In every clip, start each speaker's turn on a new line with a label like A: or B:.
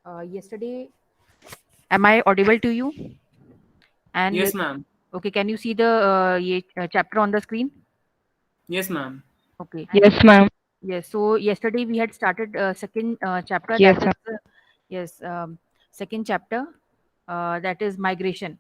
A: Yesterday, am I audible to you? And
B: Yes, ma'am.
A: okay, can you see the chapter on the screen?
B: Yes, ma'am.
A: Okay.
C: Yes, ma'am.
A: Yes. So yesterday we had started second chapter, that
C: Yes,
A: is yes, second chapter, that is migration.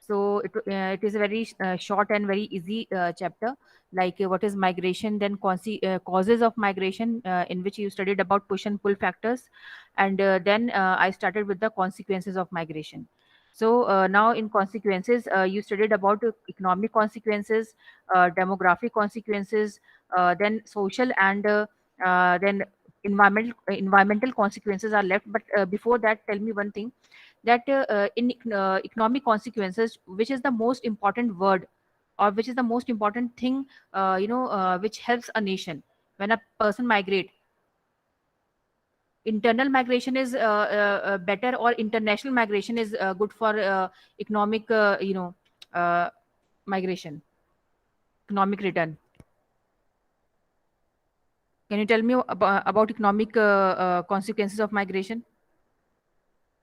A: So it is a very short and very easy chapter. Like what is migration, then causes of migration, in which you studied about push and pull factors, and then I started with the consequences of migration. So now in consequences, you studied about economic consequences, demographic consequences, then social and then environmental consequences are left. But before that, tell me one thing, that economic consequences, which is the most important word, or which is the most important thing, which helps a nation when a person migrate. Internal migration is better, or international migration is good for economic, uh, migration, economic return. Can you tell me about economic consequences of migration?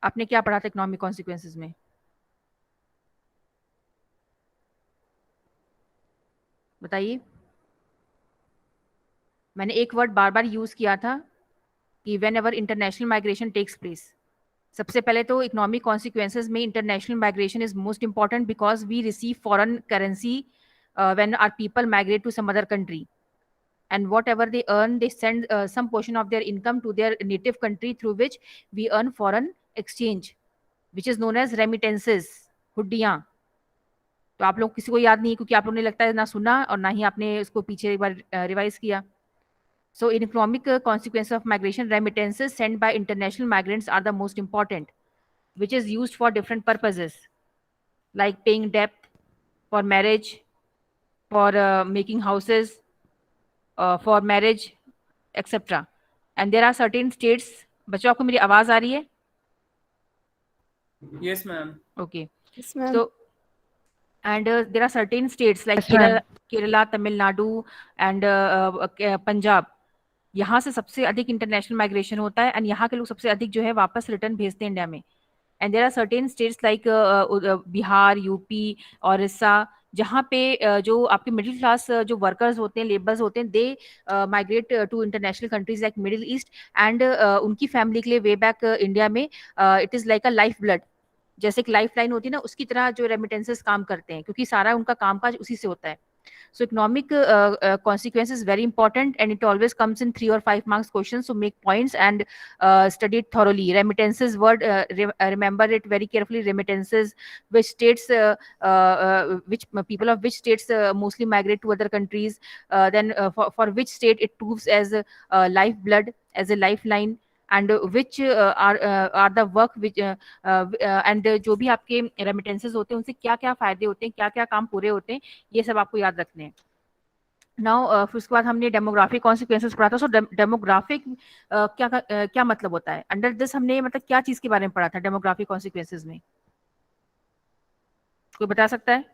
A: आपने क्या पढ़ा था economic consequences में? बताइए. मैंने एक word बार बार use किया था कि whenever international migration takes place. सबसे पहले तो इकोनॉमिक कॉन्सिक्वेंसेज में international migration is most important, because we receive foreign currency when our people migrate to some other country, and whatever they earn, they send some portion of their income to their native country, through which we earn foreign exchange, which is known as remittances, हुड्डियाँ. तो आप लोग किसी को याद नहीं, क्योंकि आप लोगों ने लगता है ना सुना और ना ही आपने उसको पीछे एक बार रिवाइज किया. So in economic consequence of migration, remittances sent by international migrants are the most important, which is used for different purposes, like paying debt, for marriage, for making houses, for marriage, etc. And there are certain states. बच्चों, आपको मेरी आवाज आ रही है?
B: Yes, ma'am.
A: Okay.
C: yes, ma'am.
A: So, and there are certain states like
C: Yes, ma'am.
A: Kerala, Tamil Nadu, and Punjab. यहाँ से सबसे अधिक इंटरनेशनल माइग्रेशन होता है, एंड यहाँ के लोग सबसे अधिक जो है वापस रिटर्न भेजते हैं इंडिया में. And there are certain states like Bihar, UP, Odisha, जहाँ पे जो आपके मिडिल क्लास जो वर्कर्स होते हैं, लेबर्स होते हैं, they migrate to international countries like Middle East, and उनकी फैमिली के लिए वे बैक इंडिया में it is like a life blood. जैसे एक लाइफ लाइन होती है ना, उसकी तरह जो रेमिटेंसेस काम करते हैं, क्योंकि सारा उनका कामकाज उसी से होता है. So economic consequence is very important, and it always comes in 3 or 5 marks questions. So make points and study it thoroughly. Remittances word, remember it very carefully. Remittances, which states, which people of which states mostly migrate to other countries. Then for which state it proves as a lifeblood, as a lifeline, and which are the work which and जो भी आपके remittances होते हैं, उनसे क्या क्या फायदे होते हैं, क्या क्या काम पूरे होते हैं, ये सब आपको याद रखने हैं. नाउ फिर उसके बाद हमने डेमोग्राफिक कॉन्सिक्वेंसेस पढ़ा था. सो डेमोग्राफिक क्या मतलब होता है? अंडर दिस हमने मतलब क्या चीज के बारे में पढ़ा था डेमोग्राफिक कॉन्सिक्वेंसेस में? कोई बता सकता है?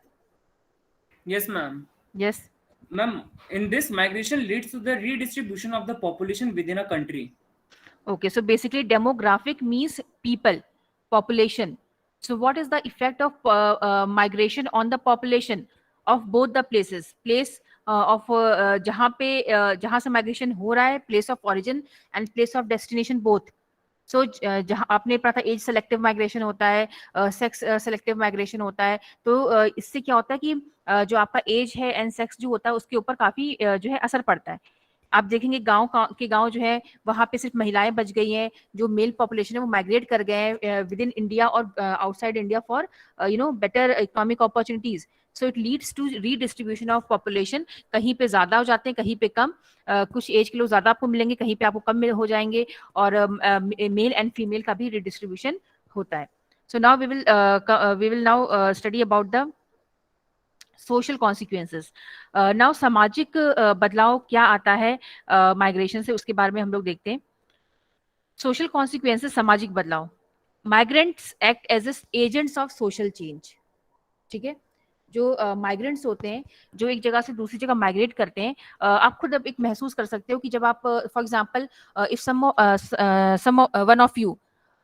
B: Yes, ma'am.
A: Yes.
B: Ma'am, in this, migration leads to the redistribution of the population within a country.
A: Okay, so basically demographic means people, population. So what is the effect of migration on the population of both the places? Place of जहाँ से migration हो रहा है, place of origin and place of destination both. सो जहाँ आपने पढ़ा था as selective migration होता है, सेक्स सेलेक्टिव माइग्रेशन होता है. तो इससे क्या होता है कि जो आपका एज है एंड सेक्स जो होता है, उसके ऊपर काफी जो है असर पड़ता है. आप देखेंगे के गांव जो है, वहां पे सिर्फ महिलाएं बच गई हैं. जो मेल पॉपुलेशन है वो माइग्रेट कर गए हैं विद इन इंडिया और outside India for better economic opportunities. So it leads to redistribution of population. कहीं पे ज्यादा हो जाते हैं, कहीं पे कम. कुछ एज के लोग ज्यादा आपको मिलेंगे, कहीं पे आपको कम हो जाएंगे. और मेल एंड फीमेल का भी रिडिस्ट्रीब्यूशन होता है. So now we will now study about the social consequences. Now सामाजिक बदलाव क्या आता है माइग्रेशन से, उसके बारे में हम लोग देखते हैं. सोशल कॉन्सिक्वेंसेस, सामाजिक बदलाव. Migrants act as agents of social change. ठीक है. जो माइग्रेंट्स होते हैं, जो एक जगह से दूसरी जगह माइग्रेट करते हैं, आप खुद अब एक महसूस कर सकते हो कि जब आप for example if someone of you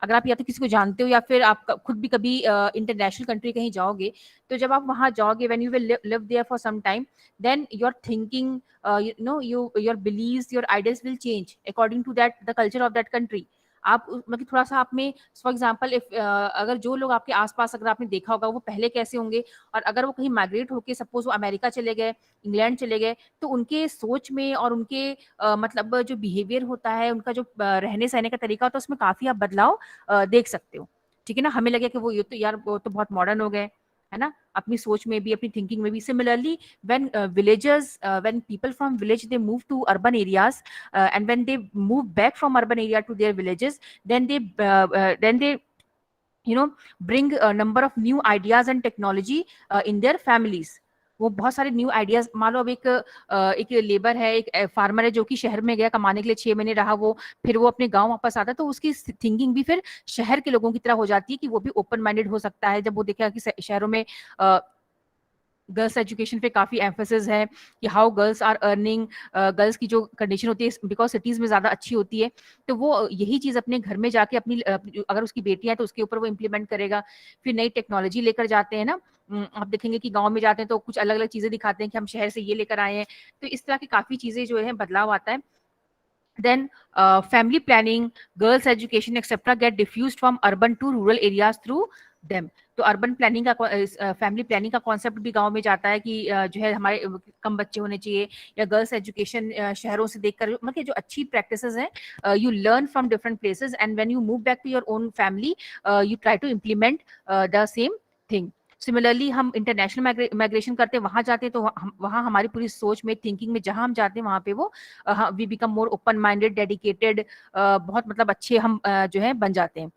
A: अगर आप या तो किसी को जानते हो या फिर आप खुद भी कभी इंटरनेशनल कंट्री कहीं जाओगे, तो जब आप वहाँ जाओगे, when you will live there for some time, then your thinking, your beliefs, your ideas will change according to that the culture of that country. आप मतलब थोड़ा सा आप में, फॉर एग्जाम्पल इफ अगर जो लोग आपके आसपास अगर आपने देखा होगा वो पहले कैसे होंगे, और अगर वो कहीं माइग्रेट होके सपोज वो अमेरिका चले गए, इंग्लैंड चले गए, तो उनके सोच में और उनके मतलब जो बिहेवियर होता है, उनका जो रहने सहने का तरीका होता है, उसमें काफी आप बदलाव देख सकते हो। ठीक है ना, हमें लगे कि वो ये तो यार वो तो बहुत मॉडर्न हो गए, है ना, अपनी सोच में भी, अपनी थिंकिंग में भी। Similarly when villagers when people from village they move to urban areas, and when they move back from urban area to their villages, then they bring a number of new ideas and technology in their families। वो बहुत सारे new ideas, मान लो अब एक labour है, एक farmer है जो कि शहर में गया कमाने के लिए, 6 महीने रहा वो, फिर वो अपने गांव वापस आता है, तो उसकी थिंकिंग भी फिर शहर के लोगों की तरह हो जाती है कि वो भी ओपन माइंडेड हो सकता है। जब वो देखेगा कि शहरों में गर्ल्स एजुकेशन पे काफी एम्फोसिस है कि how girls are earning, girls की जो कंडीशन होती है बिकॉज सिटीज में ज्यादा अच्छी होती है, तो वो यही चीज अपने घर में जाके अपनी अगर उसकी बेटियां हैं तो उसके ऊपर वो इम्प्लीमेंट करेगा। फिर नई टेक्नोलॉजी लेकर जाते हैं ना, आप देखेंगे कि गांव में जाते हैं तो कुछ अलग अलग चीजें दिखाते हैं कि हम शहर से ये लेकर आए हैं, तो इस तरह की काफी चीजें जो है बदलाव आता है। Then family planning, girls education etc get diffused from urban to rural areas through them। तो अर्बन प्लानिंग का फैमिली प्लानिंग का कॉन्सेप्ट भी गांव में जाता है कि जो है हमारे कम बच्चे होने चाहिए, या गर्ल्स एजुकेशन शहरों से देखकर, मतलब जो अच्छी प्रैक्टिसेस हैं, you learn from different places and when you move back to your own family you try to implement the same thing. Similarly हम इंटरनेशनल माइग्रेशन करते हैं, वहां जाते हैं तो वहां हमारी पूरी सोच में, थिंकिंग में, जहां हम जाते हैं वहां पे वो we become more open minded, dedicated, बहुत मतलब अच्छे हम जो है बन जाते हैं।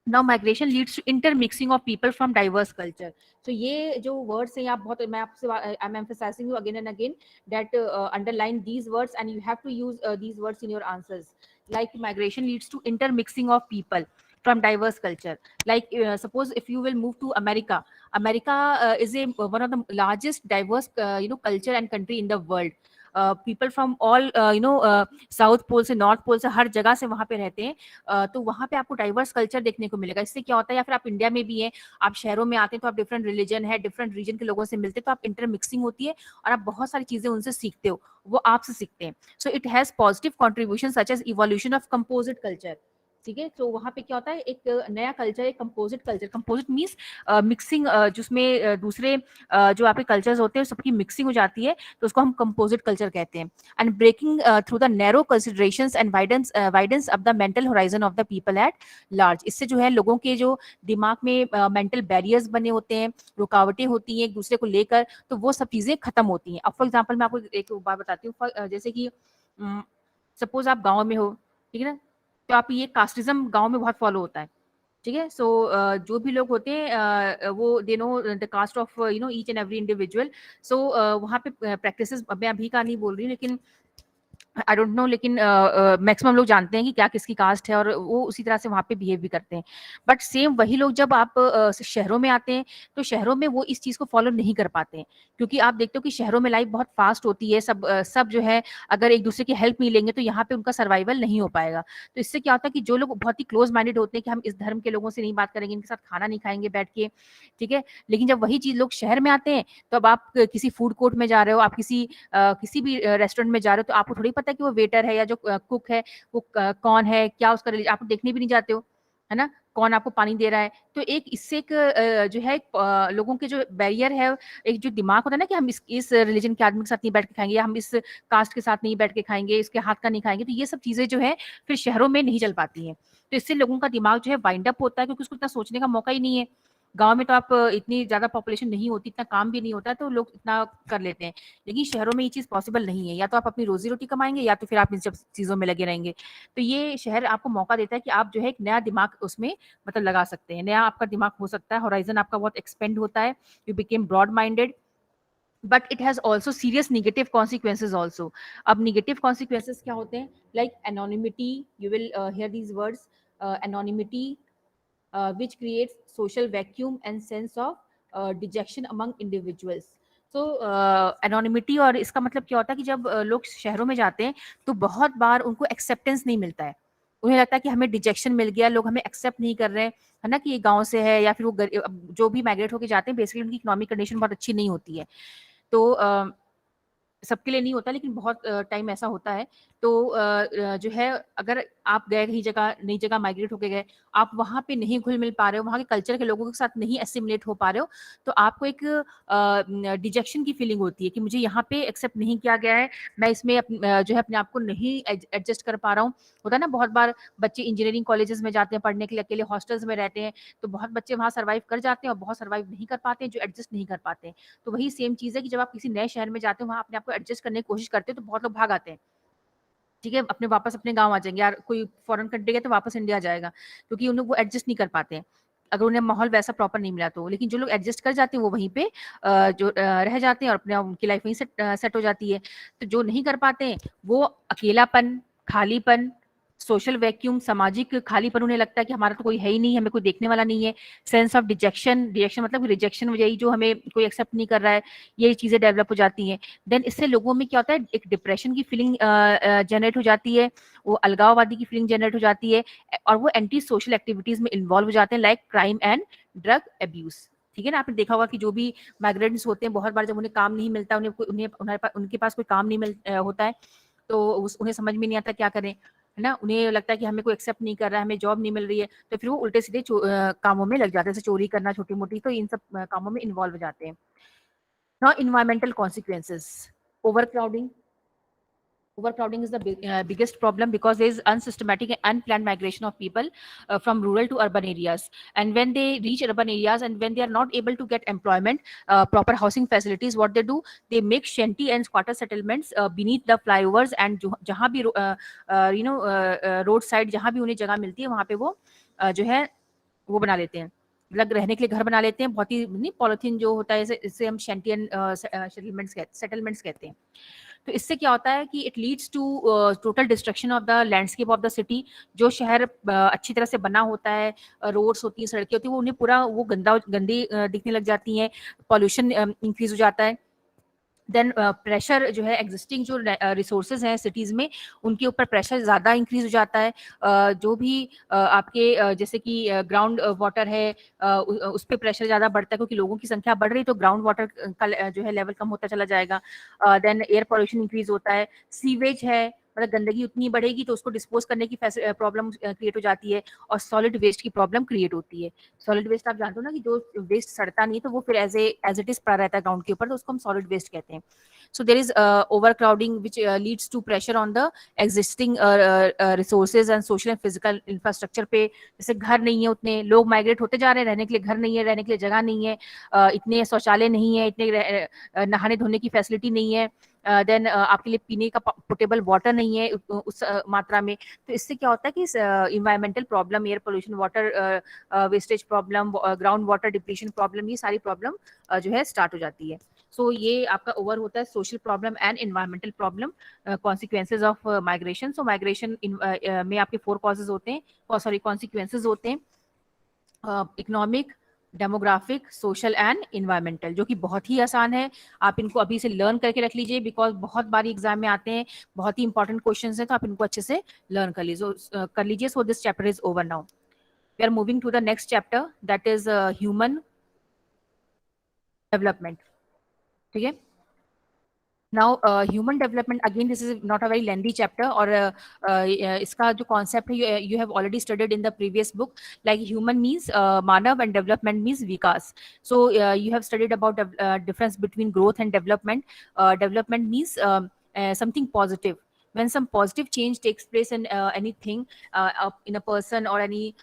A: Now migration leads to intermixing of people from diverse culture. तो ये जो वर्ड्स हैं आप बहुत, मैं आपसे I am emphasising you again and again that underline these words and you have to use these words in your answers. like migration leads to intermixing of people from diverse culture, like suppose if you will move to America. America is one of the largest diverse culture and country in the world। People from all South Pole से North पोल से हर जगह से वहां पे रहते हैं। तो वहां पे आपको डाइवर्स कल्चर देखने को मिलेगा। इससे क्या होता है, या फिर आप इंडिया में भी हैं, आप शहरों में आते हैं तो आप डिफरेंट रिलीजन है, डिफरेंट रीजन के लोगों से मिलते हैं, तो आप इंटरमिक्सिंग होती है और आप बहुत सारी चीजें उनसे सीखते हो, वो आपसे सीखते हैं। So it has positive contribution such as evolution of composite culture. ठीक है, तो वहां पे क्या होता है, एक नया कल्चर, एक composite culture. Composite means mixing, जिसमें दूसरे जो आपके कल्चर्स होते हैं सबकी मिक्सिंग हो जाती है, तो उसको हम कंपोजिट कल्चर कहते हैं। And breaking through the narrow considerations and widens of the mental horizon of the people at large. इससे जो है लोगों के जो दिमाग में मेंटल बैरियर्स बने होते हैं, रुकावटें होती हैं एक दूसरे को लेकर, तो वो सब चीजें खत्म होती हैं। अब फॉर एग्जाम्पल मैं आपको एक बात बताती हूँ, जैसे कि सपोज आप गाँव में हो, ठीक है ना, तो आप ये कास्टिज्म गाँव में बहुत फॉलो होता है। ठीक है, सो जो भी लोग होते हैं वो they know the caste of each and every individual. So वहाँ पे प्रैक्टिसेस मैं अभी का नहीं बोल रही, लेकिन आई डोंट नो, लेकिन मैक्सिमम लोग जानते हैं कि क्या किसकी कास्ट है, और वो उसी तरह से वहाँ पे बिहेव भी करते हैं। बट सेम वही लोग जब आप शहरों में आते हैं, तो शहरों में वो इस चीज़ को फॉलो नहीं कर पाते हैं, क्योंकि आप देखते हो कि शहरों में लाइफ बहुत फास्ट होती है, सब जो है अगर एक दूसरे की हेल्प नहीं लेंगे तो यहाँ पे उनका सर्वाइवल नहीं हो पाएगा। तो इससे क्या होता है कि जो लोग बहुत ही क्लोज माइंडेड होते हैं कि हम इस धर्म के लोगों से नहीं बात करेंगे, इनके साथ खाना नहीं खाएंगे बैठ के, ठीक है, लेकिन जब वही चीज़ लोग शहर में आते हैं, तो अब आप किसी फूड कोर्ट में जा रहे हो, आप किसी भी रेस्टोरेंट में जा रहे हो, तो आपको थोड़ी पता है कि वो वेटर है या जो कुक है वो कौन है, क्या उसका आप देखने भी नहीं जाते हो, है ना, कौन आपको पानी दे रहा है। तो एक इससे एक जो है लोगों के जो बैरियर है, एक जो दिमाग होता है ना कि हम इस रिलीजन के आदमी के साथ नहीं बैठ के खाएंगे, या हम इस कास्ट के साथ नहीं बैठ के खाएंगे, इसके हाथ का नहीं खाएंगे, तो ये सब चीजें जो है फिर शहरों में नहीं चल पाती हैं। तो इससे लोगों का दिमाग जो है वाइंड अप होता है, क्योंकि उसको इतना सोचने का मौका ही नहीं है। गाँव में तो आप इतनी ज्यादा पॉपुलेशन नहीं होती, इतना काम भी नहीं होता है, तो लोग इतना कर लेते हैं। लेकिन शहरों में ये चीज़ पॉसिबल नहीं है, या तो आप अपनी रोजी-रोटी कमाएँगे, या तो फिर आप इन सब चीज़ों में लगे रहेंगे। तो ये शहर आपको मौका देता है कि आप जो है एक नया दिमाग उसमें मतलब लगा सकते हैं, नया आपका दिमाग हो सकता है, होराइज़न आपका बहुत एक्सपेंड होता है, you became broad minded. But it has also serious negative consequences also. अब नेगेटिव कॉन्सिक्वेंसेज़ क्या होते हैं? Like anonymity, you will hear these words, anonymity which creates social vacuum and sense of dejection among individuals। तो anonymity, और इसका मतलब क्या होता है कि जब लोग शहरों में जाते हैं तो बहुत बार उनको एक्सेप्टेंस नहीं मिलता है, उन्हें लगता है कि हमें डिजेक्शन मिल गया, लोग हमें एक्सेप्ट नहीं कर रहे हैं, है ना, कि ये गाँव से है, या फिर वो जो भी माइग्रेट होके जाते हैं बेसिकली उनकी इकोनॉमिक कंडीशन बहुत अच्छी नहीं होती है। तो सबके लिए नहीं होता, लेकिन बहुत टाइम ऐसा होता है। तो जो है, अगर आप गए कहीं जगह, नई जगह माइग्रेट होके गए, आप वहाँ पे नहीं घुल-मिल पा रहे हो, वहाँ के कल्चर के लोगों के साथ नहीं एसिमिलेट हो पा रहे हो, तो आपको एक डिजेक्शन की फीलिंग होती है कि मुझे यहाँ पे एक्सेप्ट नहीं किया गया है, मैं इसमें जो है अपने आप को नहीं एडजस्ट कर पा रहा हूँ। होता है ना, बहुत बार बच्चे इंजीनियरिंग कॉलेजेस में जाते हैं पढ़ने के लिए, अकेले हॉस्टल्स में रहते हैं, तो बहुत बच्चे वहाँ सर्वाइव कर जाते हैं और बहुत सर्वाइव नहीं कर पाते हैं, जो एडजस्ट नहीं कर पाते हैं। तो वही सेम चीज़ है कि जब आप किसी नए शहर में जाते हो, वहाँ अपने आप को एडजस्ट करने की कोशिश करते हो, तो बहुत लोग भाग आते हैं। ठीक है, अपने वापस अपने गाँव आ जाएँगे, यार कोई फॉरेन कंट्री गया तो वापस इंडिया जाएगा, क्योंकि उन्हें वो एडजस्ट नहीं कर पाते हैं, अगर उन्हें माहौल वैसा प्रॉपर नहीं मिला तो। लेकिन जो लोग एडजस्ट कर जाते हैं वो वहीं पे रह जाते हैं और अपने उनकी लाइफ वहीं सेट हो जाती है। तो जो नहीं कर पाते हैं, वो अकेलापन, खालीपन, सोशल वैक्यूम, सामाजिक खालीपन, उन्हें लगता है कि हमारा तो कोई है ही नहीं, हमें कोई देखने वाला नहीं है। सेंस ऑफ डिजेक्शन मतलब रिजेक्शन, यही जो हमें कोई एक्सेप्ट नहीं कर रहा है, यही चीज़ें डेवलप हो जाती हैं। देन इससे लोगों में क्या होता है, एक डिप्रेशन की फीलिंग जनरेट हो जाती है, वो अलगाववादी की फीलिंग जनरेट हो जाती है, और वो एंटी सोशल एक्टिविटीज में इन्वॉल्व हो जाते हैं, like crime and drug abuse. ठीक है ना, आपने देखा होगा कि जो भी माइग्रेंट्स होते हैं, बहुत बार जब उन्हें काम नहीं मिलता, उनके पास कोई काम नहीं होता है, तो उन्हें समझ में नहीं आता क्या करें, है ना, उन्हें लगता है कि हमें कोई एक्सेप्ट नहीं कर रहा है, हमें जॉब नहीं मिल रही है, तो फिर वो उल्टे सीधे कामों में लग जाते हैं, जैसे चोरी करना, छोटी मोटी, तो इन सब कामों में इन्वॉल्व हो जाते हैं। Now, environmental consequences. Overcrowding. Overcrowding is the biggest problem, because there is unsystematic and unplanned migration of people from rural to urban areas. And when they reach urban areas and when they are not able to get employment, proper housing facilities, what they do, they make shanty and squatter settlements beneath the flyovers, and जहाँ भी road side जहाँ भी उन्हें जगह मिलती है, वहाँ पे वो जो है वो बना लेते हैं, मतलब रहने के लिए घर बना लेते हैं, बहुत ही नहीं, पॉलिथीन जो होता है, इसे हम शेंटियन सेटलमेंट्स कहते हैं। तो इससे क्या होता है कि it leads to total destruction of the landscape of the city. जो शहर अच्छी तरह से बना होता है, रोड्स होती हैं, सड़कें होती हैं, वो उन्हें पूरा वो गंदी दिखने लग जाती हैं, पॉल्यूशन इंक्रीज हो जाता है। देन प्रेशर जो है, एग्जिस्टिंग जो रिसोर्सेज हैं सिटीज़ में, उनके ऊपर प्रेशर ज़्यादा इंक्रीज हो जाता है। जो भी आपके जैसे कि ग्राउंड वाटर है, उस पर प्रेशर ज़्यादा बढ़ता है, क्योंकि लोगों की संख्या बढ़ रही है, तो ग्राउंड वाटर का जो है लेवल कम होता चला जाएगा। देन एयर पॉल्यूशन इंक्रीज होता है। सीवेज है, मतलब गंदगी उतनी बढ़ेगी तो उसको डिस्पोज करने की प्रॉब्लम क्रिएट हो जाती है, और सॉलिड वेस्ट की प्रॉब्लम क्रिएट होती है। सॉलिड वेस्ट आप जानते हो ना, कि जो वेस्ट सड़ता नहीं, तो वो फिर एज इट इज पड़ा रहता है ग्राउंड के ऊपर, तो उसको हम सॉलिड वेस्ट कहते हैं। So there is overcrowding, which leads to pressure on the existing resources and social and physical infrastructure पे। जैसे घर नहीं है, उतने लोग माइग्रेट होते जा रहे हैं, रहने के लिए घर नहीं है, रहने के लिए जगह नहीं है, इतने शौचालय नहीं है, इतने नहाने धोने की फैसिलिटी नहीं है, देन आपके लिए पीने का पोर्टेबल वाटर नहीं है उस मात्रा में। तो इससे क्या होता है कि environmental problem, air pollution, water wastage problem, ground water depletion problem, ये सारी प्रॉब्लम जो है स्टार्ट हो जाती है। सो ये आपका ओवर होता है social problem and environmental problem, consequences of migration. So migration में आपके 4 कॉजेज होते हैं, सॉरी कॉन्सिक्वेंसेज होते हैं, economic, demographic, social and environmental, जो कि बहुत ही आसान है। आप इनको अभी से लर्न करके रख लीजिए, बिकॉज बहुत बारी एग्जाम में आते हैं, बहुत ही इंपॉर्टेंट क्वेश्चंस हैं, तो आप इनको अच्छे से लर्न कर लीजिए। So this chapter is over now. We are moving to the next chapter, that is human development. ठीक है, now human development, again this is not a very lengthy chapter, और इसका जो कॉन्सेप्ट है, you have already studied in the previous book, like human means मानव and development means विकास। So you have studied about difference between growth and development. Development means something positive. When some positive change takes place in anything, in a person or any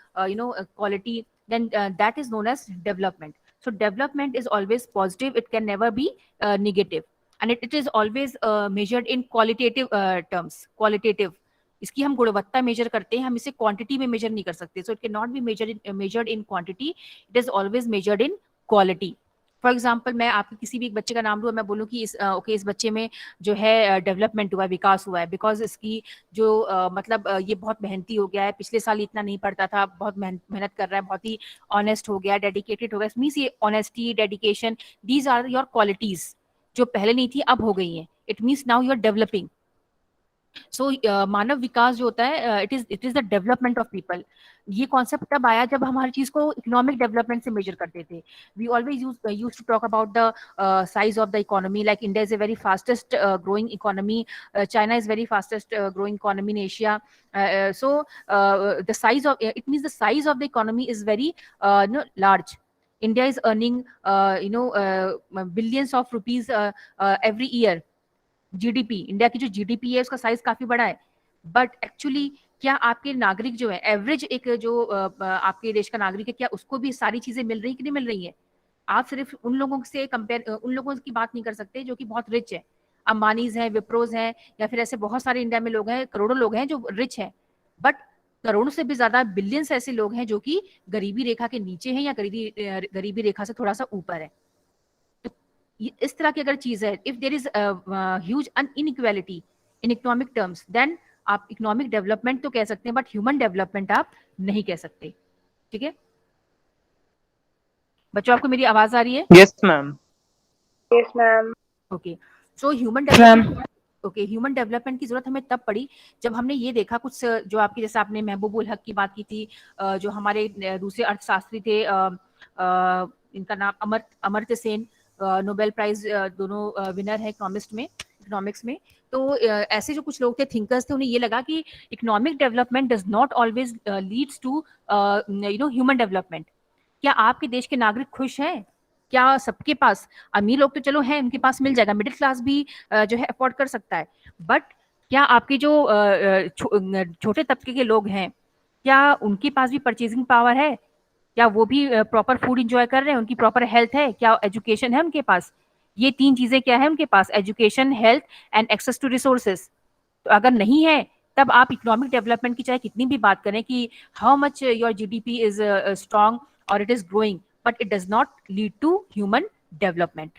A: quality, then that is known as development. So development is always positive, it can never be negative, and it is always measured in qualitative terms. Qualitative, इसकी हम गुणवत्ता major करते हैं, हम इसे quantity में major नहीं कर सकते। So it can not be measured in quantity, it is always measured in quality. For example, मैं आपके किसी भी एक बच्चे का नाम लूँ, मैं बोलूँ कि इस बच्चे में जो है डेवलपमेंट हुआ है, विकास हुआ है, बिकॉज इसकी जो मतलब ये बहुत मेहनती हो गया है, पिछले साल इतना नहीं पढ़ता था, बहुत मेहनत कर रहा है, बहुत ही ऑनेस्ट हो गया, डेडिकेटेड हो गया। मीन्स ये honesty, dedication, these are your qualities, जो पहले नहीं थी अब हो गई हैं। It means now you are developing. So मानव विकास जो होता है it is the development of people. ये कॉन्सेप्ट तब आया जब हम हर चीज को इकोनॉमिक डेवलपमेंट से मेजर करते थे। We always use to talk about the size of the economy, like India is a very fastest growing economy, China is very fastest growing economy in Asia. So the size of it means the size of the economy is very large. India is earning, billions of rupees every year। GDP, India की जो GDP है उसका size काफी बड़ा है, but actually क्या आपके नागरिक जो है, एवरेज एक जो आपके देश का नागरिक है, क्या उसको भी सारी चीजें मिल रही कि नहीं मिल रही है? आप सिर्फ उन लोगों से कंपेयर, उन लोगों की बात नहीं कर सकते जो कि बहुत रिच है, अंबानीज हैं, विप्रोज हैं, या फिर ऐसे बहुत सारे इंडिया में लोग हैं, करोड़ों लोग हैं जो रिच हैं, बट करोड़ों से भी ज्यादा बिलियंस ऐसे लोग हैं जो कि गरीबी रेखा के नीचे हैं या गरीबी रेखा से थोड़ा सा ऊपर है। इस तरह की अगर चीज है, if there is huge inequality in economic terms, then आप इकोनॉमिक डेवलपमेंट तो कह सकते हैं, बट ह्यूमन डेवलपमेंट आप नहीं कह सकते। ठीक है बच्चों, आपको मेरी आवाज आ रही है?
C: Yes, ma'am.
D: Yes, ma'am.
A: Okay. So human
C: Yes, ma'am.
A: Development, okay, human development की जरूरत हमें तब पड़ी जब हमने ये देखा कुछ जो आपके जैसे आपने महबूबुल हक की बात की थी, जो हमारे दूसरे अर्थशास्त्री थे, इनका नाम अमर्त्य सेन, नोबेल प्राइज दोनों विनर है इकोनॉमिक्स में। तो ऐसे जो कुछ लोग थे, थिंकर्स थे, उन्हें ये लगा कि economic development does not always leads to human development. क्या आपके देश के नागरिक खुश हैं? क्या सबके पास, अमीर लोग तो चलो हैं, उनके पास मिल जाएगा, मिडिल क्लास भी जो है अफोर्ड कर सकता है, बट क्या आपके जो छोटे तबके के लोग हैं, क्या उनके पास भी परचेजिंग पावर है? क्या वो भी प्रॉपर फूड इंजॉय कर रहे हैं? उनकी प्रॉपर हेल्थ है? क्या एजुकेशन है उनके पास? ये तीन चीजें क्या है उनके पास? Education, health and access to resources. तो अगर नहीं है, तब आप इकोनॉमिक डेवलपमेंट की चाहे कितनी भी बात करें कि how much your GDP is strong और it is growing, but it does not lead to human development.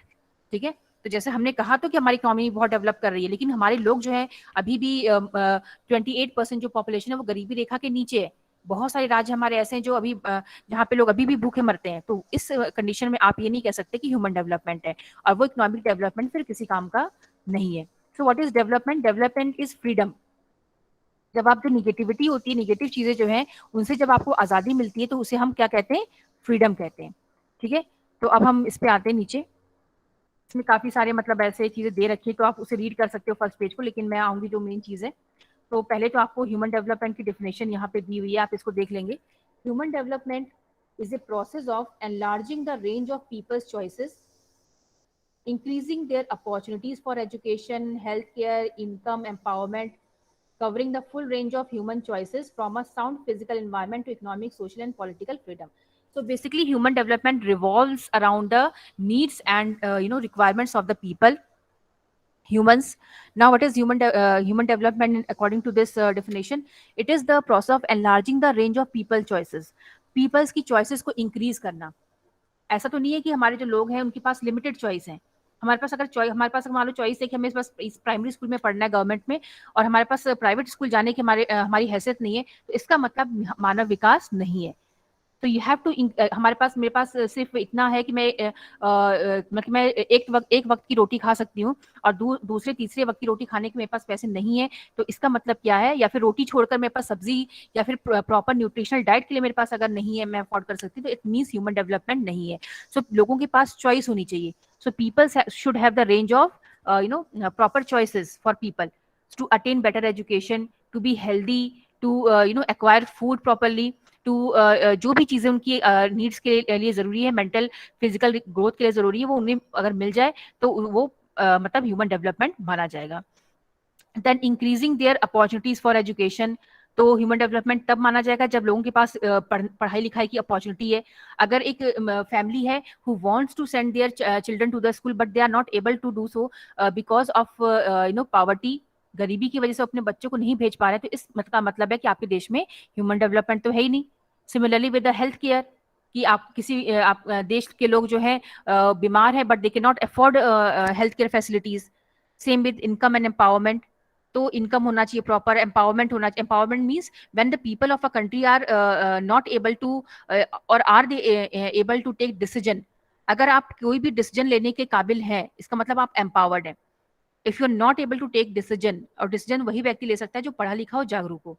A: ठीक है, तो जैसे हमने कहा तो कि हमारी इकोनॉमी बहुत डेवलप कर रही है, लेकिन हमारे लोग जो है अभी भी 28% जो पॉपुलेशन है वो गरीबी रेखा के नीचे है। बहुत सारे राज्य हमारे ऐसे हैं जो अभी जहाँ पे लोग अभी भी भूखे मरते हैं। तो इस कंडीशन में आप ये नहीं कह सकते कि ह्यूमन डेवलपमेंट है, और वो इकोनॉमिक डेवलपमेंट फिर किसी काम का नहीं है। So what is development? Development is freedom. जब आप जो निगेटिविटी होती है, निगेटिव चीजें जो हैं, उनसे जब आपको आजादी मिलती है तो उसे हम क्या कहते हैं? फ्रीडम कहते हैं। ठीक है, तो अब हम इस पे आते हैं नीचे। इसमें काफी सारे मतलब ऐसे चीजें दे रखी है, तो आप उसे रीड कर सकते हो फर्स्ट पेज को, लेकिन मैं आऊंगी जो मेन चीज है। तो पहले तो आपको ह्यूमन डेवलपमेंट की डेफिनेशन यहाँ पे दी हुई है, आप इसको देख लेंगे। Human development is a process of enlarging the range of people's choices, increasing their opportunities for education, healthcare, income, empowerment, covering the full range of human choices from a sound physical environment to economic, social, and political freedom. So basically, human development revolves around the needs and requirements of the people, humans. Now, what is human development according to this definition? It is the process of enlarging the range of people choices. People's की choices को increase करना। ऐसा तो नहीं है कि हमारे जो लोग हैं उनके पास लिमिटेड चॉइस है। हमारे पास अगर हमारे पास मान लो चॉइस है कि हमें बस इस प्राइमरी स्कूल में पढ़ना है गवर्नमेंट में, और हमारे पास प्राइवेट स्कूल जाने की हमारी हैसियत नहीं है, तो इसका मतलब मानव विकास नहीं है। तो यू हैव टू, हमारे पास, मेरे पास सिर्फ इतना है कि मैं मतलब मैं एक वक्त की रोटी खा सकती हूँ, और दूसरे तीसरे वक्त की रोटी खाने के मेरे पास पैसे नहीं है। तो इसका मतलब क्या है? या फिर रोटी छोड़कर मेरे पास सब्जी या फिर प्रॉपर न्यूट्रिशनल डाइट के लिए मेरे पास अगर नहीं है, मैं अफोर्ड कर सकती, तो इट मीन्स ह्यूमन डेवलपमेंट नहीं है। सो लोगों के पास चॉइस होनी चाहिए। So people should have the range of proper choices for people to attain better education, to be healthy, to acquire food properly, to जो भी चीजें उनकी नीड्स के लिए जरूरी है, मेंटल फिजिकल ग्रोथ के लिए जरूरी है, वो उन्हें अगर मिल जाए तो वो मतलब ह्यूमन डेवलपमेंट माना जाएगा। Then increasing their opportunities for education, तो ह्यूमन डेवलपमेंट तब माना जाएगा जब लोगों के पास पढ़ाई लिखाई की अपॉर्चुनिटी है। अगर एक फैमिली है who wants to send their children to the school but they are not able to do so because of poverty, गरीबी की वजह से अपने बच्चों को नहीं भेज पा रहे, तो इस का मतलब है कि आपके देश में ह्यूमन डेवलपमेंट तो है ही नहीं। Similarly with the health care, कि आप किसी आप देश के लोग जो है बीमार है but they can not afford health care facilities. Same with income and empowerment, तो इनकम होना चाहिए, प्रॉपर एम्पावरमेंट होना चाहिए। Empowerment means when the people of a country are not able to और are they able to take decision. अगर आप कोई भी डिसीजन लेने के काबिल हैं, इसका मतलब आप एम्पावर्ड हैं। If you are not able to take decision, और डिसीजन वही व्यक्ति ले सकता है जो पढ़ा लिखा हो, जागरूक हो,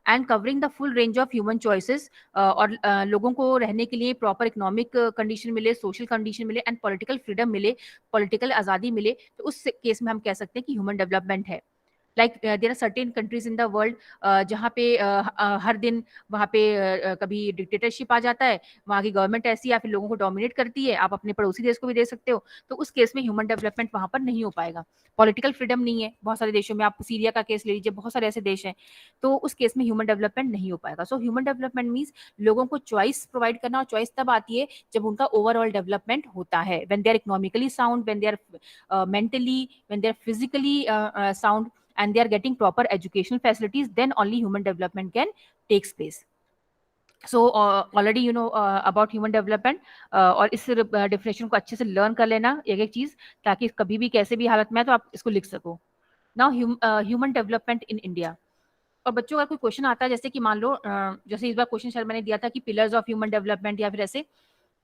A: and covering the full range of human choices, और लोगों को रहने के लिए प्रॉपर इकोनॉमिक कंडीशन मिले, सोशल कंडीशन मिले, एंड पॉलिटिकल फ्रीडम मिले, पॉलिटिकल आज़ादी मिले, तो उस केस में हम कह सकते हैं कि ह्यूमन डेवलपमेंट है। Like there are certain countries in the world जहाँ पे हर दिन वहाँ पे कभी डिक्टेटरशिप आ जाता है, वहाँ की गवर्नमेंट ऐसी या फिर लोगों को डोमिनेट करती है, आप अपने पड़ोसी देश को भी दे सकते हो, तो उस केस में ह्यूमन डेवलपमेंट वहाँ पर नहीं हो पाएगा। पॉलिटिकल फ्रीडम नहीं है बहुत सारे देशों में, आप सीरिया का केस ले लीजिए, बहुत सारे ऐसे देश हैं, तो उस केस में ह्यूमन डेवलपमेंट नहीं हो पाएगा। सो ह्यूमन डेवलपमेंट मीन्स लोगों को चॉइस प्रोवाइड करना, और चॉइस तब आती है जब उनका ओवरऑल डेवलपमेंट होता है, when they are economically sound, when they are mentally, when they are physically sound, and they are getting proper educational facilities, then only human development can takes place. So already you know about human development, और इस definition को अच्छे से learn कर लेना एक एक चीज, ताकि कभी भी कैसे भी हालत में है तो आप इसको लिख सको। Now human development in India. और बच्चों का कोई क्वेश्चन आता है, जैसे कि मान लो जैसे इस बार क्वेश्चन शायद मैंने दिया था कि पिलर्स ऑफ ह्यूमन डेवलपमेंट या फिर ऐसे,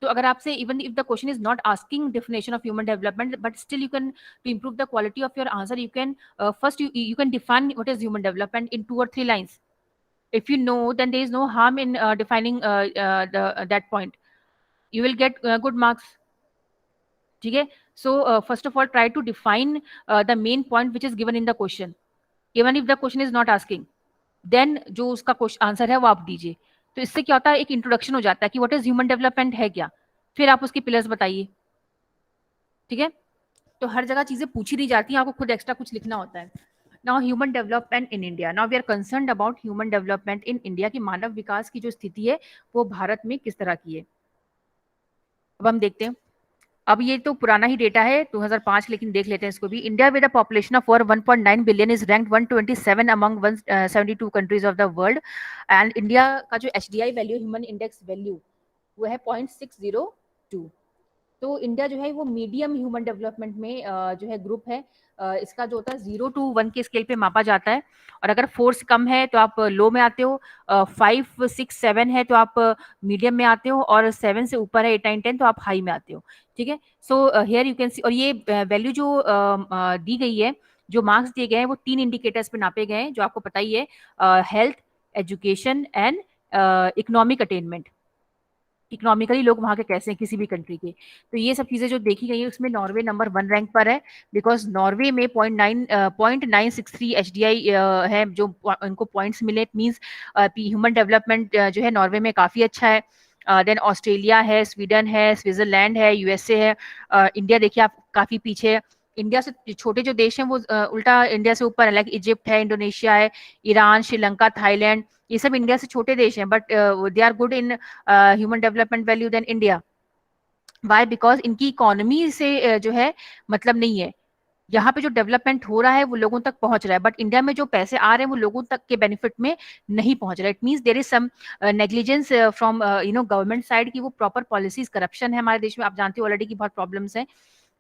A: तो अगर आपसे even if the question is not asking definition of human development, but still you can to improve the quality of your answer, you can first you can define what is human development in 2 or 3 lines. If you know, then there is no harm in defining that point. You will get good marks. ठीक है? So first of all, try to define the main point which is given in the question, even if the question is not asking. Then जो उसका answer है वो आप दीजिए। तो इससे क्या होता है, एक इंट्रोडक्शन हो जाता है कि व्हाट इज ह्यूमन डेवलपमेंट है क्या, फिर आप उसके पिलर्स बताइए। ठीक है? तो हर जगह चीजें पूछी नहीं जाती हैं, आपको खुद एक्स्ट्रा कुछ लिखना होता है। Now human development in India. Now we are concerned about human development in India, की मानव विकास की जो स्थिति है वो भारत में किस तरह की है। अब हम देखते हैं। अब ये तो पुराना ही डेटा है 2005, लेकिन देख लेते हैं इसको भी। India with a population of over 1.9 billion is ranked 127 among 172 countries of the world, and India का जो HDI value, human index value, वो है 0.602। तो इंडिया जो है वो मीडियम ह्यूमन डेवलपमेंट में जो है ग्रुप है। इसका जो होता है 0 to 1 के स्केल पे मापा जाता है, और अगर 4 से कम है तो आप लो में आते हो, 5, 6, 7 है तो आप मीडियम में आते हो, और 7 से ऊपर है 8, 9, 10 तो आप हाई में आते हो। ठीक है? So here you can see, और ये वैल्यू जो दी गई है, जो मार्क्स दिए गए हैं, वो 3 इंडिकेटर्स पे नापे गए हैं, जो आपको पता ही है, health, education and economic attainment. Economically लोग वहाँ के कैसे हैं किसी भी कंट्री के। तो ये सब चीजें जो देखी गई है, उसमें नॉर्वे नंबर 1 रैंक पर है, बिकॉज नॉर्वे में 0.963 HDI है, जो उनको पॉइंट्स मिले। मीन्स ह्यूमन डेवलपमेंट जो है नॉर्वे में काफी अच्छा है। देन ऑस्ट्रेलिया है, स्वीडन है, स्विट्जरलैंड है, USA है। इंडिया देखिए आप काफी पीछे है। इंडिया से छोटे जो देश हैं वो उल्टा इंडिया से ऊपर है, लाइक इजिप्ट है, इंडोनेशिया है, ईरान, श्रीलंका, थाईलैंड, ये सब इंडिया से छोटे देश हैं, but they are good in human development value then India. Y? Because इनकी इकोनॉमी से जो है मतलब नहीं है, यहाँ पे जो डेवलपमेंट हो रहा है वो लोगों तक पहुंच रहा है, बट इंडिया में जो पैसे आ रहे हैं वो लोगों तक के बेनिफिट में नहीं पहुंच रहा है। It means there is some negligence from government side, की वो प्रॉपर पॉलिसीज, करप्शन है हमारे देश में। आप जानते हो ऑलरेडी की बहुत प्रॉब्लम्स हैं।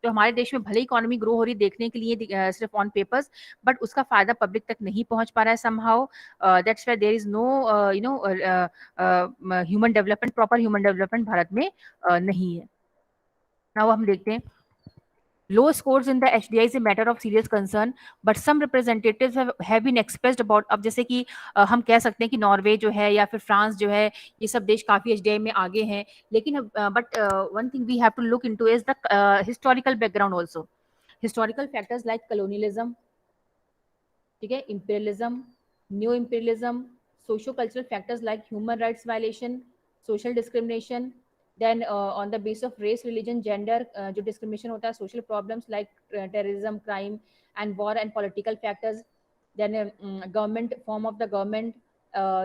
A: तो हमारे देश में भले इकोनॉमी ग्रो हो रही देखने के लिए सिर्फ ऑन पेपर्स, बट उसका फायदा पब्लिक तक नहीं पहुंच पा रहा है somehow. That's why there is no human development, proper human development Bharat में नहीं है। नाउ हम देखते हैं। Low scores in the HDI is a matter of serious concern, but some representatives have been expressed about, अब जैसे कि हम कह सकते हैं कि नॉर्वे जो है या फिर फ्रांस जो है, ये सब देश काफी HDI में आगे हैं, लेकिन but one thing we have to look into is the historical background also. Historical factors like colonialism, ठीक है, imperialism, new imperialism, socio cultural factors like human rights violation, social discrimination, then on the base of race, religion, gender जो discrimination होता है, social problems like terrorism, crime and war and political factors, then government, form of the government,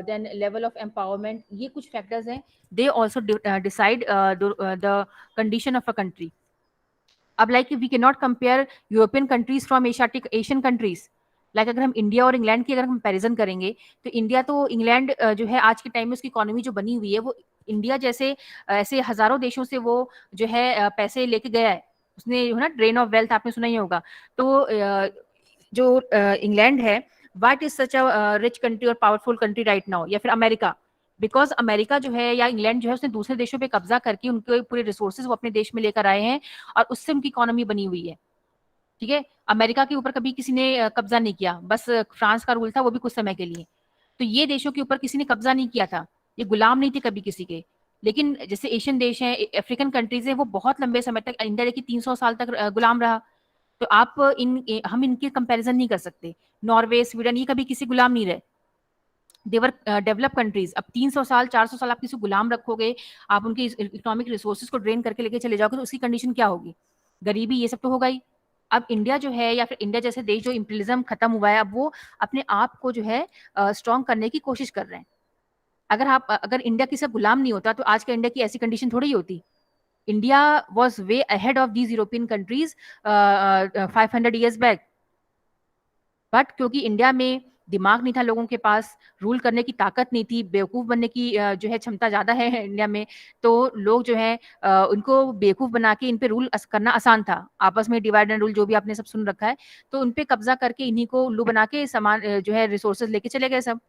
A: then level of empowerment, ये कुछ factors हैं। They also decide the condition of a country. अब like we can not compare European countries from Asian countries. Like अगर हम India और England की अगर comparison करेंगे, तो इंडिया तो इंग्लैंड जो है आज के टाइम में उसकी इकोनॉमी जो बनी हुई है, वो इंडिया जैसे ऐसे हजारों देशों से वो जो है पैसे लेके गया है। उसने है ना, ड्रेन ऑफ वेल्थ आपने सुना ही होगा। तो जो इंग्लैंड है, what is such a rich country और पावरफुल कंट्री राइट नाउ, या फिर अमेरिका, बिकॉज अमेरिका जो है या इंग्लैंड जो है, उसने दूसरे देशों पे कब्जा करके उनके पूरे रिसोर्सेज वो अपने देश में लेकर आए हैं, और उससे उनकी इकोनॉमी बनी हुई है। ठीक है? अमेरिका के ऊपर कभी किसी ने कब्जा नहीं किया, बस फ्रांस का रूल था, वो भी कुछ समय के लिए। तो ये देशों के ऊपर किसी ने कब्जा नहीं किया था, ये गुलाम नहीं थे कभी किसी के। लेकिन जैसे एशियन देश हैं, अफ्रीकन कंट्रीज हैं, वो बहुत लंबे समय तक, इंडिया देखिए 300 साल तक गुलाम रहा। तो आप हम इनके कंपैरिजन नहीं कर सकते। नॉर्वे, स्वीडन, ये कभी किसी गुलाम नहीं रहे, देवर डेवलप कंट्रीज। अब 300 साल 400 साल आप किसी को गुलाम रखोगे, आप उनके इकोनॉमिक रिसोर्सेज को ड्रेन करके लेके चले जाओगे, तो उसकी कंडीशन क्या होगी? गरीबी, ये सब तो होगा ही। अब इंडिया जो है, या फिर इंडिया जैसे देश जो इम्पीरियलिज्म खत्म हुआ है, अब वो अपने आप को जो है स्ट्रॉन्ग करने की कोशिश कर रहे हैं। अगर इंडिया किसी का गुलाम नहीं होता, तो आज का इंडिया की ऐसी कंडीशन थोड़ी ही होती। India was way ahead of these European countries 500 years back. But क्योंकि इंडिया में दिमाग नहीं था लोगों के पास, रूल करने की ताकत नहीं थी, बेवकूफ बनने की जो है क्षमता ज्यादा है इंडिया में, तो लोग जो है उनको बेवकूफ बना के इन पे रूल करना आसान था। आपस में डिवाइड एंड रूल जो भी आपने सब सुन रखा है, तो उन पे कब्जा करके इन्हीं को उल्लू बना के सामान जो है रिसोर्सेज लेके चले गए सब।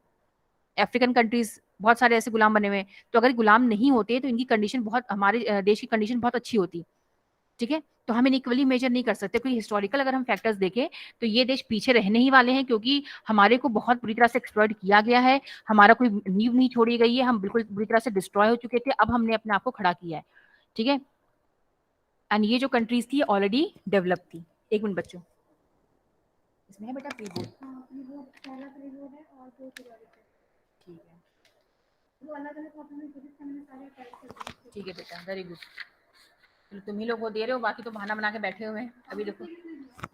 A: अफ्रीकन कंट्रीज बहुत सारे ऐसे गुलाम बने हुए हैं। तो अगर गुलाम नहीं होते तो इनकी कंडीशन बहुत, हमारे देश की कंडीशन बहुत अच्छी होती। ठीक है, तो हम इक्वली मेजर नहीं कर सकते, क्योंकि हिस्टोरिकल अगर हम फैक्टर्स देखें तो ये देश पीछे रहने ही वाले हैं, क्योंकि हमारे को बहुत बुरी तरह से एक्सप्लॉइट किया गया है। हमारा कोई नींव नहीं छोड़ी गई है, हम बिल्कुल बुरी तरह से डिस्ट्रॉय हो चुके थे, अब हमने अपने आप को खड़ा किया है। ठीक है, एंड ये जो कंट्रीज थी ऑलरेडी डेवलप थी। एक मिनट बच्चों, इसमें है बेटा प्रीबोर्ड? ठीक है, ठीक है बेटा, वेरी गुड। चलो तुम ही लोग वो दे रहे हो, बाकी तो बहाना बना के बैठे हुए हैं। अभी देखो,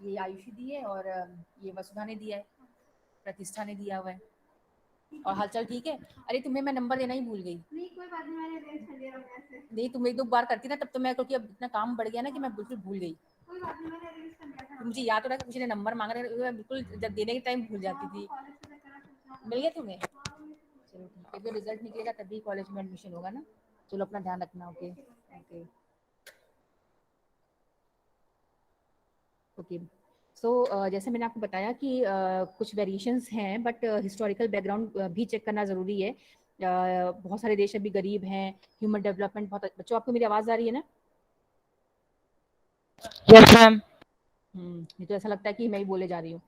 A: ये आयुषी दी है, और ये वसुधा ने दिया है, प्रतिष्ठा ने दिया हुआ है। और हालचाल ठीक है? अरे तुम्हें मैं नंबर देना ही भूल गई।
C: नहीं कोई बात नहीं, मैंने अरेंज कर दिया वैसे।
A: नहीं, तुम एक दो बार करती ना, तब तो मैं, क्योंकि अब इतना काम बढ़ गया ना कि मैं बिल्कुल भूल गई।
C: कोई बात नहीं, मैंने अरेंज कर दिया था।
A: तो मुझे याद हो रहा है कि किसी ने नंबर मांगा था, मैं बिल्कुल जब देने के टाइम भूल जाती थी।
C: कॉलेज से लेकर आकर
A: मिल गया तुम्हें? चलो ठीक है, जब रिजल्ट निकलेगा तभी कॉलेज में एडमिशन होगा ना। चलो अपना ध्यान रखना। Okay okay okay. सो जैसे मैंने आपको बताया कि कुछ वेरिएशंस हैं, बट हिस्टोरिकल बैकग्राउंड भी चेक करना ज़रूरी है। बहुत सारे देश अभी गरीब हैं, ह्यूमन डेवलपमेंट बहुत। बच्चों, आपको मेरी आवाज़ आ रही है ना?
B: Yes ma'am.
A: ये तो ऐसा लगता है कि मैं ही बोले जा रही हूँ।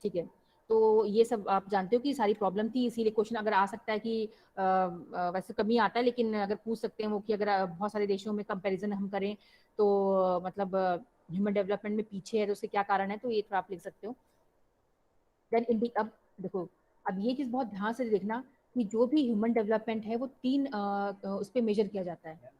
A: ठीक है, तो ये सब आप जानते हो कि सारी प्रॉब्लम थी, इसीलिए क्वेश्चन अगर आ सकता है कि वैसे कमी आता है, लेकिन अगर पूछ सकते हैं वो कि अगर बहुत सारे देशों में कंपैरिजन हम करें तो मतलब ह्यूमन डेवलपमेंट में पीछे है, तो उसके क्या कारण है, तो ये थोड़ा आप लिख सकते हो। देन अब देखो, अब ये चीज़ बहुत ध्यान से देखना कि जो भी ह्यूमन डेवलपमेंट है वो 3 उस पर मेजर किया जाता है।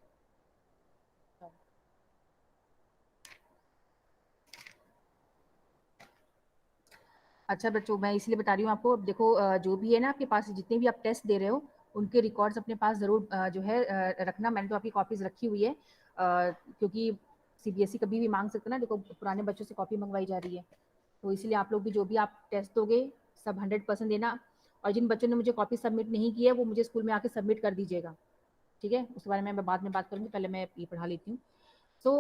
A: अच्छा बच्चों, मैं इसलिए बता रही हूँ आपको। अब देखो, जो भी है ना आपके पास, जितने भी आप टेस्ट दे रहे हो, उनके रिकॉर्ड्स अपने पास ज़रूर जो है रखना। मैंने तो आपकी कॉपीज़ रखी हुई है, क्योंकि सीबीएसई कभी भी मांग सकते ना। देखो, पुराने बच्चों से कॉपी मंगवाई जा रही है, तो इसलिए आप लोग भी जो भी आप टेस्ट दोगे सब 100% देना। और जिन बच्चों ने मुझे कॉपी सबमिट नहीं की है, वो मुझे स्कूल में आके सबमिट कर दीजिएगा। ठीक है, उसके बारे में मैं बाद में बात करूँगी, पहले मैं ये पढ़ा लेती हूँ। सो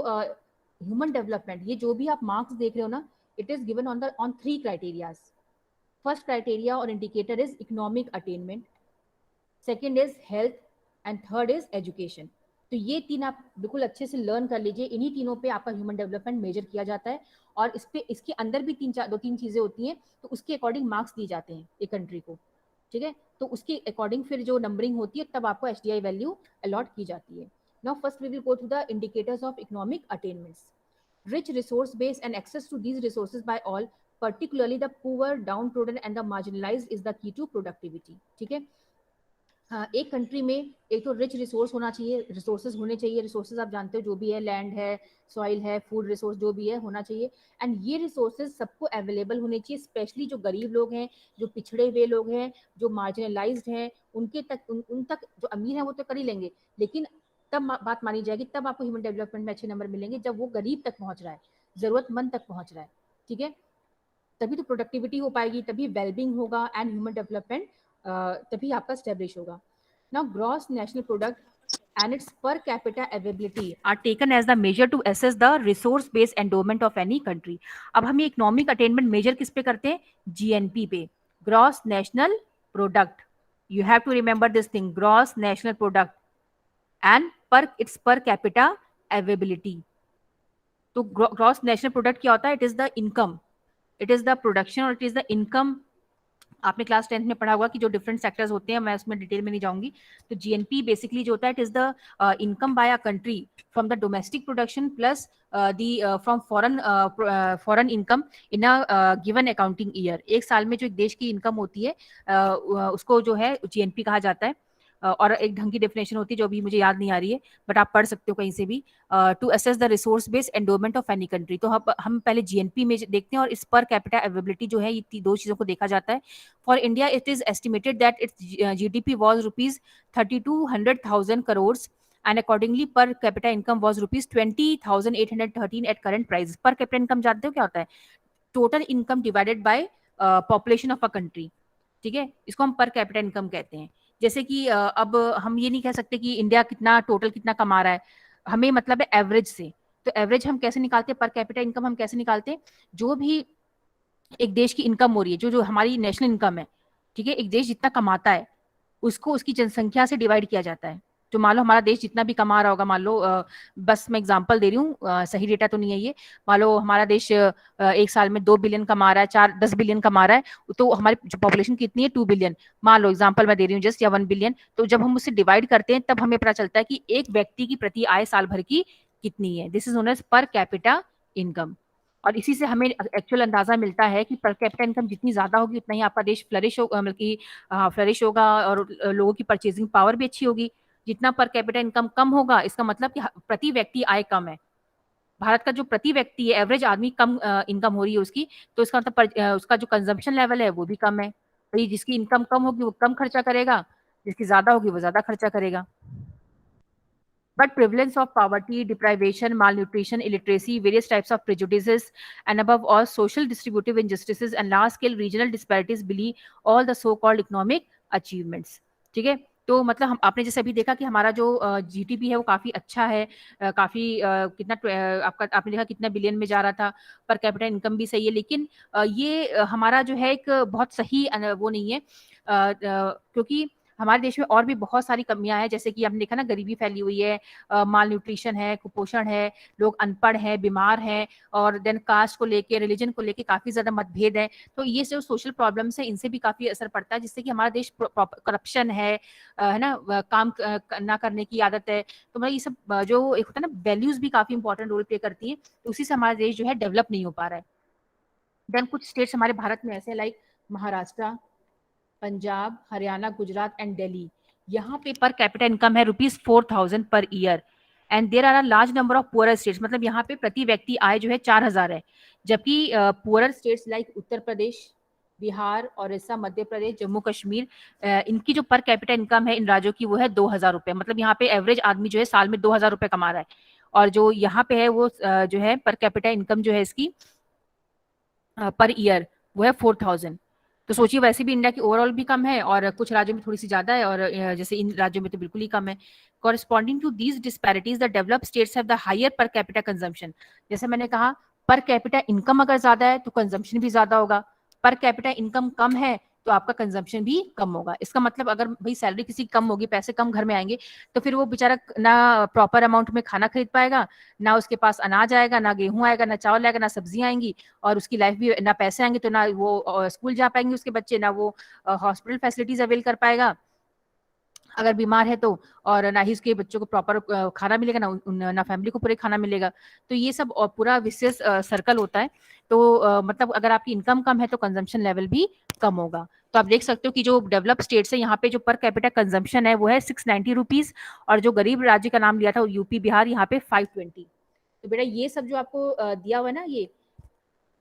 A: ह्यूमन डेवलपमेंट, ये जो भी आप मार्क्स देख रहे हो ना, it is given on 3 criterias. First criteria or indicator is economic attainment, second is health, and third is education. तो ये 3 आप बिल्कुल अच्छे से लर्न कर लीजिए। इन्हीं तीनों पे आपका ह्यूमन डेवलपमेंट मेजर किया जाता है, और इस पे, इसके अंदर भी 2-3 चीजें होती हैं, तो उसके अकॉर्डिंग मार्क्स दिए जाते हैं एक कंट्री को। ठीक है, तो उसके अकॉर्डिंग फिर जो नंबरिंग होती है, तब आपको HDI वैल्यू अलॉट की जाती है। Now first we will go to the indicators of economic attainments. Rich resource base and access to these resources by all, particularly the poor, downtrodden and the marginalized, is the key to productivity. ठीक है, हाँ, एक country में एक तो rich resource होना चाहिए, resources होने चाहिए। रिसोर्सेज आप जानते हो जो भी है, लैंड है, सॉइल है, फूड रिसोर्स जो भी है होना चाहिए। एंड ये रिसोर्सेज सबको अवेलेबल होने चाहिए, स्पेशली जो गरीब लोग हैं, जो पिछड़े हुए लोग हैं, जो मार्जिनलाइज्ड हैं, उनके तक उन तक। जो अमीर हैं वो तो कर ही लेंगे, लेकिन तब बात मानी जाएगी, तब आपको ह्यूमन डेवलपमेंट में अच्छे नंबर मिलेंगे जब वो गरीब तक पहुंच रहा है, जरूरतमंद तक पहुंच रहा है। ठीक है, तभी तो प्रोडक्टिविटी हो पाएगी, तभी वेलबींग होगा, एंड ह्यूमन डेवलपमेंट तभी आपका स्टेब्लिश होगा। Now gross national product and its per capita availability are taken as the measure to assess the resource based endowment of any country. अब हम ये इकोनॉमिक अटेनमेंट मेजर किस पे करते हैं? GNP पे, gross national product. You have to remember this thing, gross national product and per capita availability. तो gross national product क्या होता है? It is the income it is the production और इट इज द इनकम। आपने class 10th में पढ़ा होगा कि जो डिफरेंट सेक्टर्स होते हैं, मैं उसमें डिटेल में नहीं जाऊंगी। तो जीएनपी बेसिकली जो होता है, it is the income by a country from the domestic production plus the from foreign income in a given accounting year. एक साल में जो एक देश की इनकम होती है उसको जो है जीएनपी कहा जाता है। और एक ढंग की डेफिनेशन होती है जो अभी मुझे याद नहीं आ रही है, बट आप पढ़ सकते हो कहीं से भी। To assess the resource based endowment of any country. तो हम पहले जीएनपी में देखते हैं और इस पर कैपिटा अवेलेबिलिटी जो है, ये दो चीजों को देखा जाता है। For India it is estimated that it's GDP was rupees 32,100 crores and accordingly per capita income was rupees 20,813 at current prices। per capita income जानते हो क्या होता है? Total income divided by population of a country. ठीक है, इसको हम पर कैपिटा इनकम कहते हैं। जैसे कि अब हम ये नहीं कह सकते कि इंडिया कितना टोटल कितना कमा रहा है, हमें मतलब है एवरेज से। तो एवरेज हम कैसे निकालते हैं, पर कैपिटा इनकम हम कैसे निकालते हैं? जो भी एक देश की इनकम हो रही है, जो जो हमारी नेशनल इनकम है, ठीक है, एक देश जितना कमाता है उसको उसकी जनसंख्या से डिवाइड किया जाता है। तो मान लो हमारा देश जितना भी कमा रहा होगा, मान लो बस मैं एग्जांपल दे रही हूँ, सही डेटा तो नहीं है ये, मान लो हमारा देश एक साल में 2 बिलियन कमा रहा है, 10 बिलियन कमा रहा है, तो हमारी जो पॉपुलेशन कितनी है 2 बिलियन, मान लो एग्जांपल मैं दे रही हूँ जस्ट, या 1 बिलियन। तो जब हम उससे डिवाइड करते हैं तब हमें पता चलता है कि एक व्यक्ति की प्रति आय साल भर की कितनी है। This is known as per capita income. और इसी से हमें एक्चुअल अंदाजा मिलता है कि पर कैपिटा इनकम जितनी ज्यादा होगी उतना ही आपका देश फ्लरिश होगा, मतलब कि फ्लरिश होगा, और लोगों की परचेजिंग पावर भी अच्छी होगी। जितना पर कैपिटा इनकम कम होगा, इसका मतलब कि प्रति व्यक्ति आय कम है। भारत का जो प्रति व्यक्ति है, एवरेज आदमी कम इनकम हो रही है उसकी, तो इसका मतलब उसका जो कंजम्पशन लेवल है वो भी कम है। तो जिसकी इनकम कम होगी वो कम खर्चा करेगा, जिसकी ज्यादा होगी वो ज्यादा खर्चा करेगा। But prevalence of poverty, deprivation, malnutrition, illiteracy, various types of prejudices, and above all, social distributive injustices and large-scale regional disparities belie all the so-called economic achievements। ठीक है, तो मतलब हम आपने जैसे अभी देखा कि हमारा जो जीडीपी है वो काफी अच्छा है, काफी कितना आपका आपने देखा कितना बिलियन में जा रहा था, पर कैपिटा इनकम भी सही है, लेकिन ये हमारा जो है एक बहुत सही वो नहीं है, क्योंकि हमारे देश में और भी बहुत सारी कमियां हैं। जैसे कि आपने देखा ना, गरीबी फैली हुई है, माल न्यूट्रिशन है, कुपोषण है, लोग अनपढ़ हैं, बीमार हैं, और देन कास्ट को लेके, रिलीजन को लेके काफी ज्यादा मतभेद है। तो ये जो सोशल प्रॉब्लम्स है, इनसे भी काफी असर पड़ता है, जिससे कि हमारा देश करप्शन है ना, काम ना करने की आदत है। तो मतलब ये सब जो एक होता है ना, वैल्यूज भी काफी इंपॉर्टेंट रोल प्ले करती है। तो उसी से हमारा देश जो है डेवलप नहीं हो पा रहा है। देन कुछ स्टेट्स हमारे भारत में ऐसे लाइक महाराष्ट्र, पंजाब, हरियाणा, गुजरात एंड दिल्ली, यहाँ पे पर कैपिटा इनकम है ₹4,000 per year. And there are a large number of poor states, मतलब यहाँ पे प्रति व्यक्ति आय जो है 4,000 है। जबकि poor states like Uttar Pradesh, Bihar, Odisha, Madhya Pradesh, Jammu Kashmir, इनकी जो पर कैपिटा इनकम है इन राज्यों की वो है 2,000 रुपए। मतलब यहाँ पे एवरेज आदमी जो है साल में 2,000 रुपए कमा रहा है। और जो यहाँ पे है वो जो है पर कैपिटा इनकम जो है इसकी पर ईयर वो है 4,000। तो सोचिए, वैसे भी इंडिया की ओवरऑल भी कम है और कुछ राज्यों में थोड़ी सी ज्यादा है, और जैसे इन राज्यों में तो बिल्कुल ही कम है। Corresponding to these disparities the developed states have the higher per capita consumption. जैसे मैंने कहा, पर कैपिटा इनकम अगर ज्यादा है तो कंजम्पशन भी ज्यादा होगा, पर कैपिटा इनकम कम है तो आपका कंजम्पशन भी कम होगा। इसका मतलब अगर भाई सैलरी किसी की कम होगी, पैसे कम घर में आएंगे, तो फिर वो बेचारा ना प्रॉपर अमाउंट में खाना खरीद पाएगा, ना उसके पास अनाज आएगा, ना गेहूं आएगा, ना चावल आएगा, ना सब्जियां आएंगी, और उसकी लाइफ भी, ना पैसे आएंगे तो ना वो स्कूल जा पाएंगे उसके बच्चे, ना वो हॉस्पिटल फैसिलिटीज अवेल कर पाएगा अगर बीमार है तो, और ना ही उसके बच्चों को प्रॉपर खाना मिलेगा, ना फैमिली को पूरे खाना मिलेगा। तो ये सब पूरा विशेष सर्कल होता है। तो मतलब अगर आपकी इनकम कम है तो कंजम्पशन लेवल भी कम होगा। तो आप देख सकते हो कि जो डेवलप स्टेट्स है यहाँ पे जो पर कैपिटा कंजम्पशन है वो है 690 रुपीज, और जो गरीब राज्य का नाम लिया था यूपी बिहार, यहाँ पे 520। तो बेटा ये सब जो आपको दिया हुआ है ना,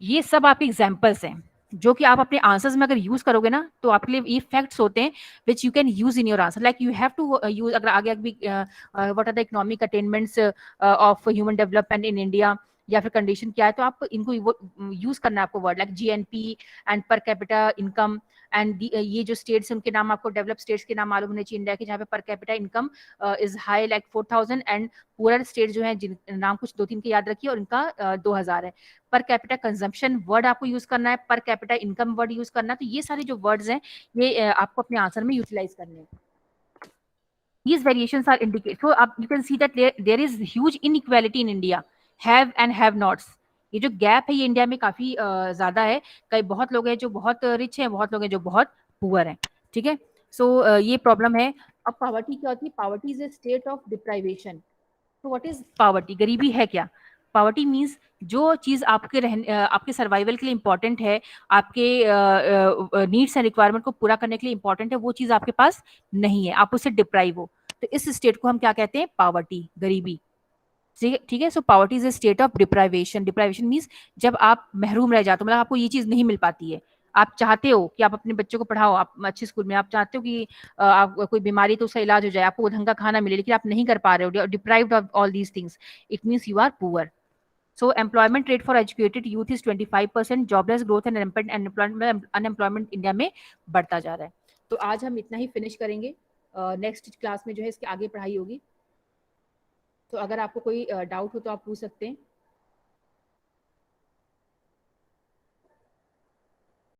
A: ये सब आपके एग्जाम्पल्स हैं, जो कि आप अपने आंसर्स में अगर यूज करोगे ना तो आपके लिए ये फैक्ट्स होते हैं which you can use in your answer. Like you have to use, अगर आगे भी what are the economic attainments of human development in India, या फिर कंडीशन क्या है, तो आप इनको यूज करना है आपको word like GNP and per capita income and ये जो स्टेट्स हैं उनके नाम आपको, डेवलप स्टेट्स के नाम मालूम होने चाहिए इंडिया के, जहाँ पे per capita income is high like 4,000, and पूरा स्टेट जो है जिन नाम कुछ 2-3 के याद रखिए, और इनका 2,000 है। पर कैपिटा कंजम्पशन वर्ड आपको यूज करना है, पर कैपिटा इनकम वर्ड यूज करना है। तो ये सारे जो वर्ड्स हैं ये आपको अपने आंसर में यूटिलाइज करने हैं। These variations are indicated. So you can see that there is huge inequality in India, have and have nots. ये जो गैप है ये इंडिया में काफी ज्यादा है। कई बहुत लोग हैं जो बहुत रिच हैं, बहुत लोग हैं जो बहुत पुअर हैं। ठीक है, सो ये प्रॉब्लम है। अब पॉवर्टी क्या होती है? Poverty is a state of deprivation. तो व्हाट इज पॉवर्टी? गरीबी है क्या? पॉवर्टी मीन्स जो चीज आपके सर्वाइवल के लिए इंपॉर्टेंट है, आपके नीड्स एंड रिक्वायरमेंट को पूरा करने के लिए इंपॉर्टेंट है, वो चीज आपके पास नहीं है, आप उससे डिप्राइव हो। तो इस स्टेट को हम क्या कहते हैं? पॉवर्टी, गरीबी। ठीक है, so poverty is a state of deprivation. Deprivation means जब आप महरूम रह जाते हो, मतलब आपको ये चीज नहीं मिल पाती है। आप चाहते हो कि आप अपने बच्चों को पढ़ाओ, आप अच्छे स्कूल में, आप चाहते हो कि आप कोई बीमारी तो उसका इलाज हो जाए, आपको ढंग का खाना मिले, लेकिन आप नहीं कर पा रहे हो, deprived of all these things, it means you are poor. So employment rate for educated youth is 25%, jobless growth and unemployment India में बढ़ता जा रहा है। तो आज हम इतना ही फिनिश करेंगे, नेक्स्ट क्लास में जो है इसके आगे पढ़ाई होगी। तो अगर आपको कोई डाउट हो तो आप पूछ सकते हैं।